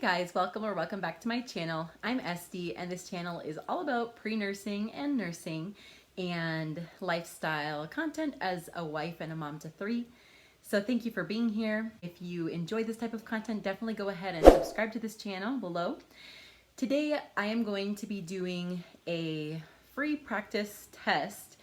Hey guys, welcome back to my channel. I'm Esty and this channel is all about pre-nursing and nursing and lifestyle content as a wife and a mom to 3. So thank you for being here. If you enjoy this type of content, definitely go ahead and subscribe to this channel below. Today I am going to be doing a free practice test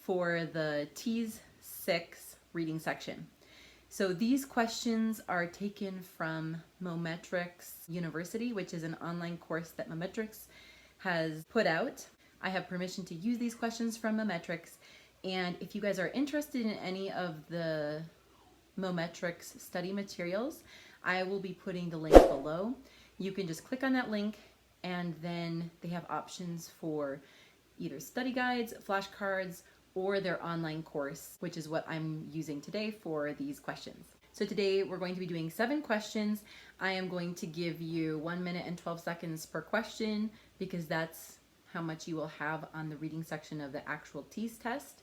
for the Teas 6 reading section. So these questions are taken from Mometrix University, which is an online course that Mometrix has put out. I have permission to use these questions from Mometrix, and if you guys are interested in any of the Mometrix study materials, I will be putting the link below. You can just click on that link, and then they have options for either study guides, flashcards, or their online course, which is what I'm using today for these questions. So today we're going to be doing 7 questions. I am going to give you 1 minute and 12 seconds per question because that's how much you will have on the reading section of the actual Teas test.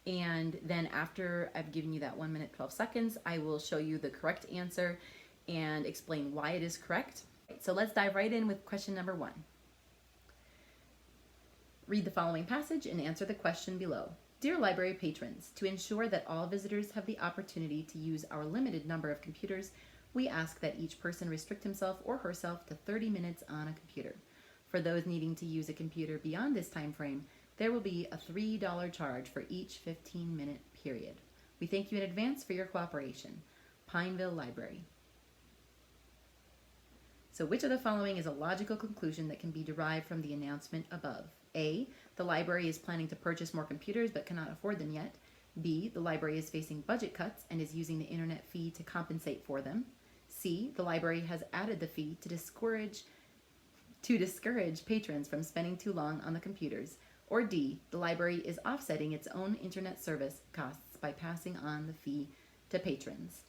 And then after I've given you that 1 minute 12 seconds, I will show you the correct answer and explain why it is correct. So let's dive right in with question number 1. Read the following passage and answer the question below. Dear library patrons, to ensure that all visitors have the opportunity to use our limited number of computers, we ask that each person restrict himself or herself to 30 minutes on a computer. For those needing to use a computer beyond this time frame, there will be a $3 charge for each 15-minute period. We thank you in advance for your cooperation. Pineville Library. So which of the following is a logical conclusion that can be derived from the announcement above? A, the library is planning to purchase more computers but cannot afford them yet. B, the library is facing budget cuts and is using the internet fee to compensate for them. C, the library has added the fee to discourage patrons from spending too long on the computers. Or D, the library is offsetting its own internet service costs by passing on the fee to patrons.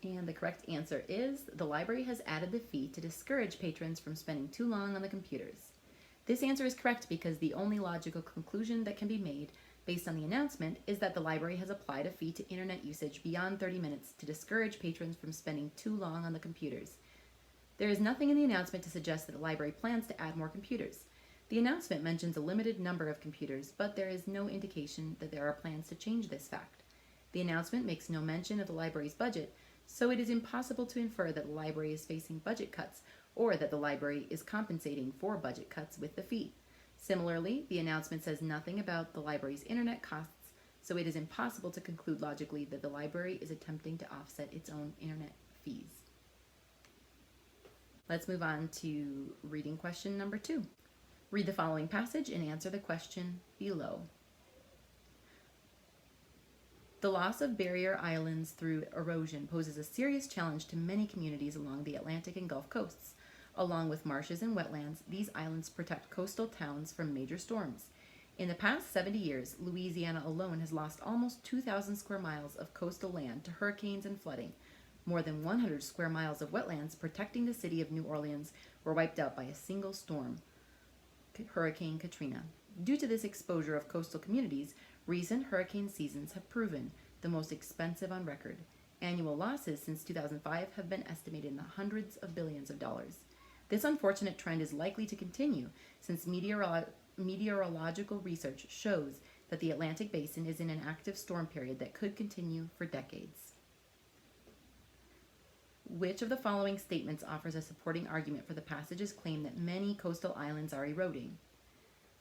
And the correct answer is the library has added the fee to discourage patrons from spending too long on the computers. This answer is correct because the only logical conclusion that can be made based on the announcement is that the library has applied a fee to internet usage beyond 30 minutes to discourage patrons from spending too long on the computers. There is nothing in the announcement to suggest that the library plans to add more computers. The announcement mentions a limited number of computers, but there is no indication that there are plans to change this fact. The announcement makes no mention of the library's budget, so it is impossible to infer that the library is facing budget cuts or that the library is compensating for budget cuts with the fee. Similarly, the announcement says nothing about the library's internet costs, so it is impossible to conclude logically that the library is attempting to offset its own internet fees. Let's move on to reading question number 2. Read the following passage and answer the question below. The loss of barrier islands through erosion poses a serious challenge to many communities along the Atlantic and Gulf coasts. Along with marshes and wetlands, these islands protect coastal towns from major storms. In the past 70 years, Louisiana alone has lost almost 2,000 square miles of coastal land to hurricanes and flooding. More than 100 square miles of wetlands protecting the city of New Orleans were wiped out by a single storm, Hurricane Katrina. Due to this exposure of coastal communities, recent hurricane seasons have proven the most expensive on record. Annual losses since 2005 have been estimated in the hundreds of billions of dollars. This unfortunate trend is likely to continue since meteorological research shows that the Atlantic Basin is in an active storm period that could continue for decades. Which of the following statements offers a supporting argument for the passage's claim that many coastal islands are eroding?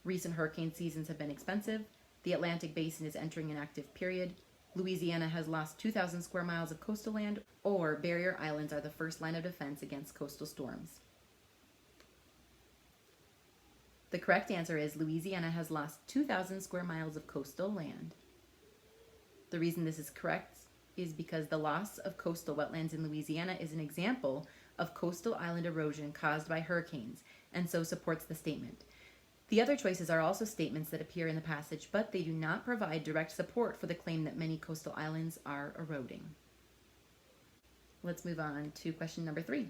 Recent hurricane seasons have been expensive. The Atlantic Basin is entering an active period. Louisiana has lost 2,000 square miles of coastal land, or barrier islands are the first line of defense against coastal storms. The correct answer is Louisiana has lost 2,000 square miles of coastal land. The reason this is correct is because the loss of coastal wetlands in Louisiana is an example of coastal island erosion caused by hurricanes, and so supports the statement. The other choices are also statements that appear in the passage, but they do not provide direct support for the claim that many coastal islands are eroding. Let's move on to question number 3.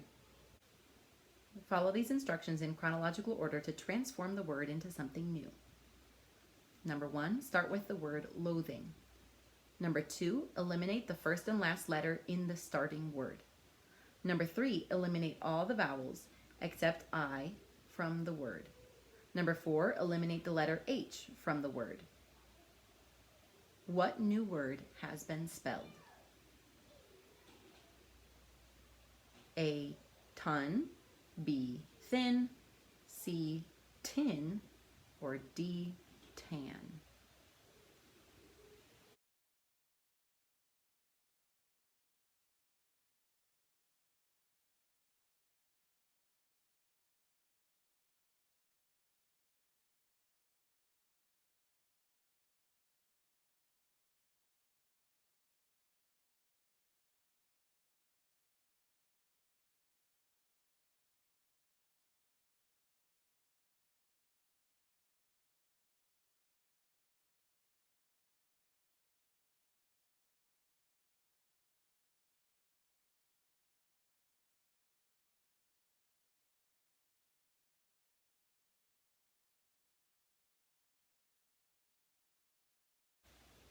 Follow these instructions in chronological order to transform the word into something new. Number 1, start with the word loathing. Number 2, eliminate the first and last letter in the starting word. Number 3, eliminate all the vowels except I from the word. Number 4, eliminate the letter H from the word. What new word has been spelled? A, ton, B, thin, C, tin, or D, tan?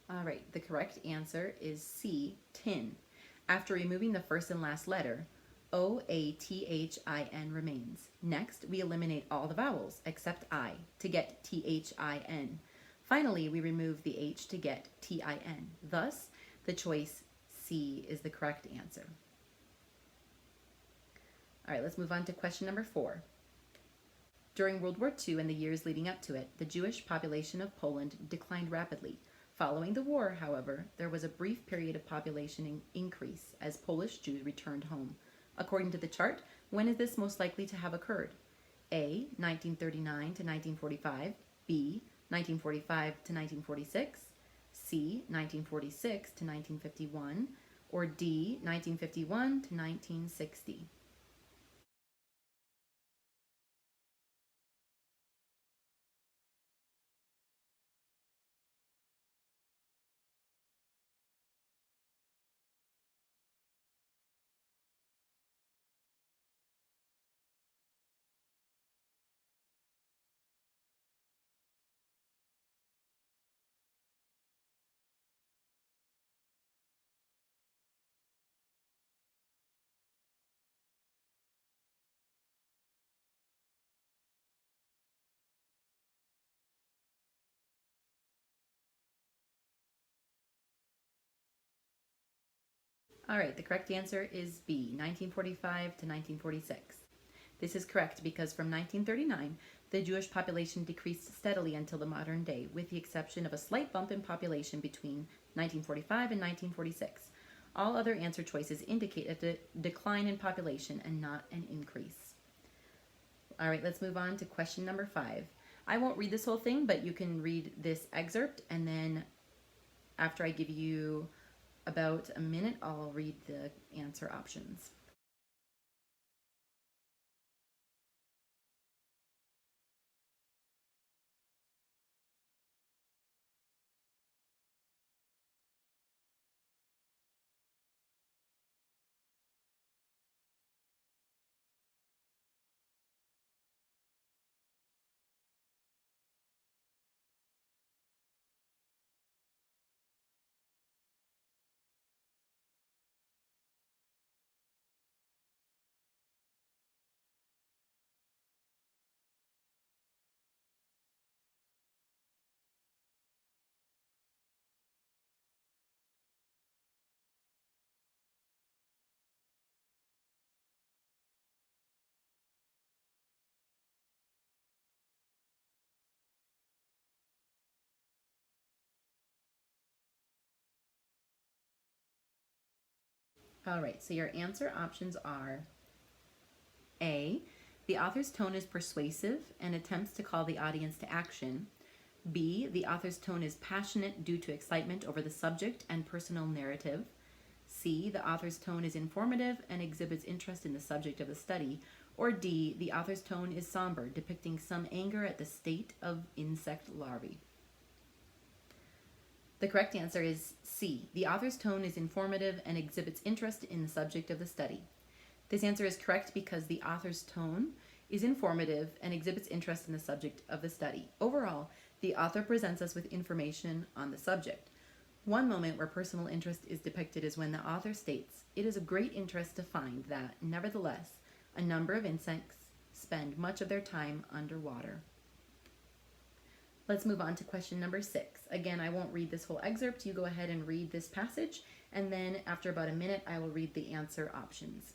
All right, the correct answer is C, tin. After removing the first and last letter, O-A-T-H-I-N remains. Next, we eliminate all the vowels except I to get T-H-I-N. Finally, we remove the H to get T-I-N. Thus, the choice C is the correct answer. All right, let's move on to question number 4. During World War II and the years leading up to it, the Jewish population of Poland declined rapidly. Following the war, however, there was a brief period of population increase as Polish Jews returned home. According to the chart, when is this most likely to have occurred? A, 1939 to 1945, B, 1945 to 1946, C, 1946 to 1951, or D, 1951 to 1960? All right, the correct answer is B, 1945 to 1946. This is correct because from 1939, the Jewish population decreased steadily until the modern day, with the exception of a slight bump in population between 1945 and 1946. All other answer choices indicate a decline in population and not an increase. All right, let's move on to question number 5. I won't read this whole thing, but you can read this excerpt, and then after I give you about a minute, I'll read the answer options. All right, so your answer options are A, the author's tone is persuasive and attempts to call the audience to action. B, the author's tone is passionate due to excitement over the subject and personal narrative. C, the author's tone is informative and exhibits interest in the subject of the study. Or D, the author's tone is somber, depicting some anger at the state of insect larvae. The correct answer is C. The author's tone is informative and exhibits interest in the subject of the study. This answer is correct because the author's tone is informative and exhibits interest in the subject of the study. Overall, the author presents us with information on the subject. One moment where personal interest is depicted is when the author states, "It is of great interest to find that, nevertheless, a number of insects spend much of their time underwater." Let's move on to question number 6. Again, I won't read this whole excerpt. You go ahead and read this passage, and then after about a minute, I will read the answer options.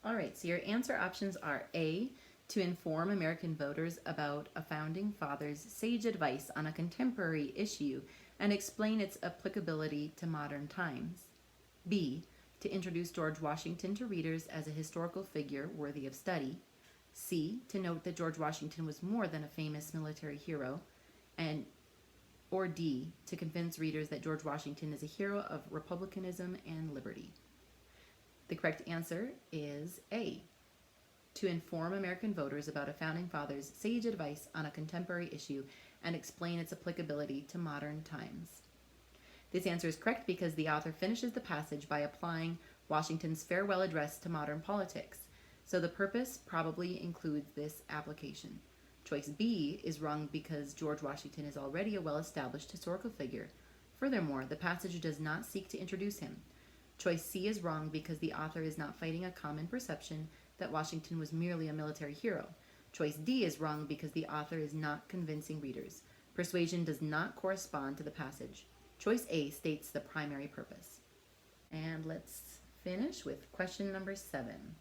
All right, so your answer options are A, to inform American voters about a founding father's sage advice on a contemporary issue and explain its applicability to modern times. B, to introduce George Washington to readers as a historical figure worthy of study. C, to note that George Washington was more than a famous military hero. Or D, to convince readers that George Washington is a hero of republicanism and liberty. The correct answer is A, to inform American voters about a founding father's sage advice on a contemporary issue and explain its applicability to modern times. This answer is correct because the author finishes the passage by applying Washington's farewell address to modern politics, so the purpose probably includes this application. Choice B is wrong because George Washington is already a well-established historical figure. Furthermore, the passage does not seek to introduce him. Choice C is wrong because the author is not fighting a common perception that Washington was merely a military hero. Choice D is wrong because the author is not convincing readers. Persuasion does not correspond to the passage. Choice A states the primary purpose. And let's finish with question number 7.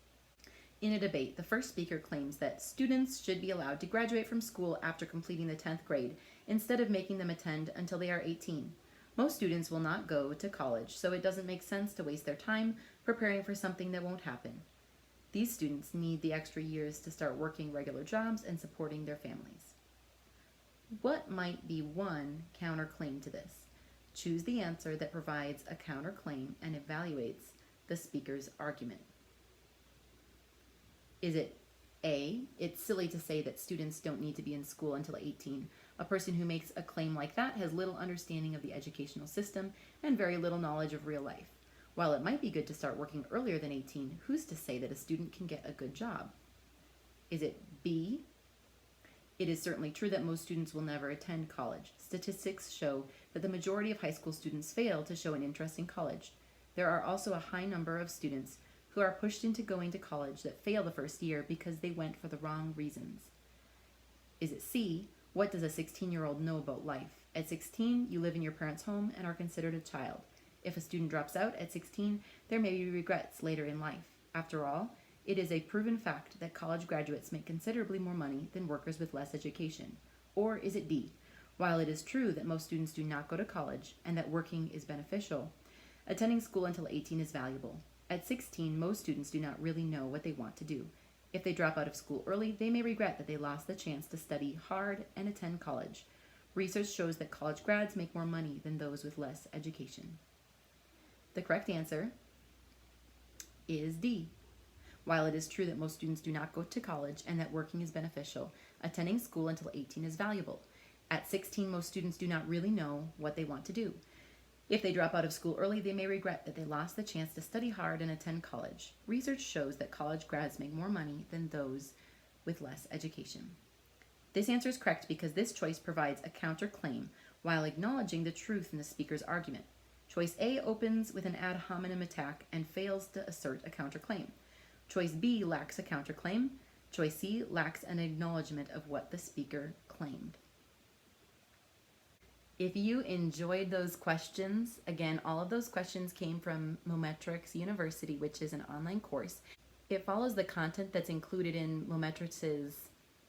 In a debate, the first speaker claims that students should be allowed to graduate from school after completing the 10th grade instead of making them attend until they are 18. Most students will not go to college, so it doesn't make sense to waste their time preparing for something that won't happen. These students need the extra years to start working regular jobs and supporting their families. What might be one counterclaim to this? Choose the answer that provides a counterclaim and evaluates the speaker's argument. Is it A, it's silly to say that students don't need to be in school until 18. A person who makes a claim like that has little understanding of the educational system and very little knowledge of real life. While it might be good to start working earlier than 18, who's to say that a student can get a good job? Is it B? It is certainly true that most students will never attend college. Statistics show that the majority of high school students fail to show an interest in college. There are also a high number of students who are pushed into going to college that fail the first year because they went for the wrong reasons. Is it C? What does a 16-year-old know about life? At 16, you live in your parents' home and are considered a child. If a student drops out at 16, there may be regrets later in life. After all, it is a proven fact that college graduates make considerably more money than workers with less education. Or is it D? While it is true that most students do not go to college and that working is beneficial, attending school until 18 is valuable. At 16, most students do not really know what they want to do. If they drop out of school early, they may regret that they lost the chance to study hard and attend college. Research shows that college grads make more money than those with less education. The correct answer is D. While it is true that most students do not go to college and that working is beneficial, attending school until 18 is valuable. At 16, most students do not really know what they want to do. If they drop out of school early, they may regret that they lost the chance to study hard and attend college. Research shows that college grads make more money than those with less education. This answer is correct because this choice provides a counterclaim. while acknowledging the truth in the speaker's argument. Choice A opens with an ad hominem attack and fails to assert a counterclaim. Choice B lacks a counterclaim. Choice C lacks an acknowledgement of what the speaker claimed. If you enjoyed those questions, again, all of those questions came from Mometrix University, which is an online course. It follows the content that's included in Mometrix's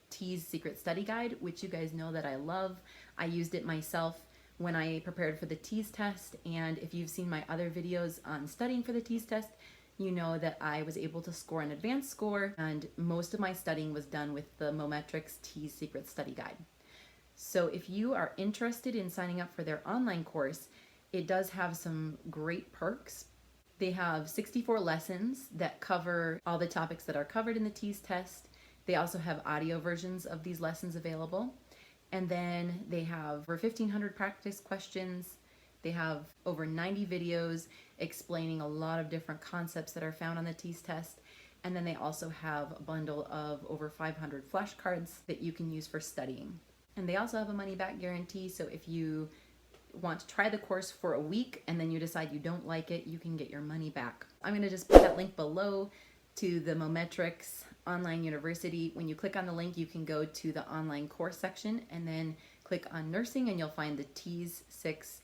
Teas Secret Study Guide, which you guys know that I love. I used it myself when I prepared for the Teas Test, and if you've seen my other videos on studying for the Teas Test, you know that I was able to score an advanced score, and most of my studying was done with the Mometrix Teas Secret Study Guide. So if you are interested in signing up for their online course, it does have some great perks. They have 64 lessons that cover all the topics that are covered in the Teas Test. They also have audio versions of these lessons available. And then they have over 1,500 practice questions. They have over 90 videos explaining a lot of different concepts that are found on the Teas Test. And then they also have a bundle of over 500 flashcards that you can use for studying. And they also have a money-back guarantee, so if you want to try the course for a week and then you decide you don't like it, you can get your money back. I'm going to just put that link below to the Mometrix Online University. When you click on the link, you can go to the online course section and then click on nursing and you'll find the Teas 6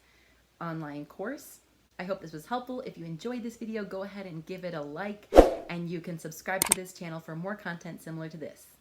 online course. I hope this was helpful. If you enjoyed this video, go ahead and give it a like, and you can subscribe to this channel for more content similar to this.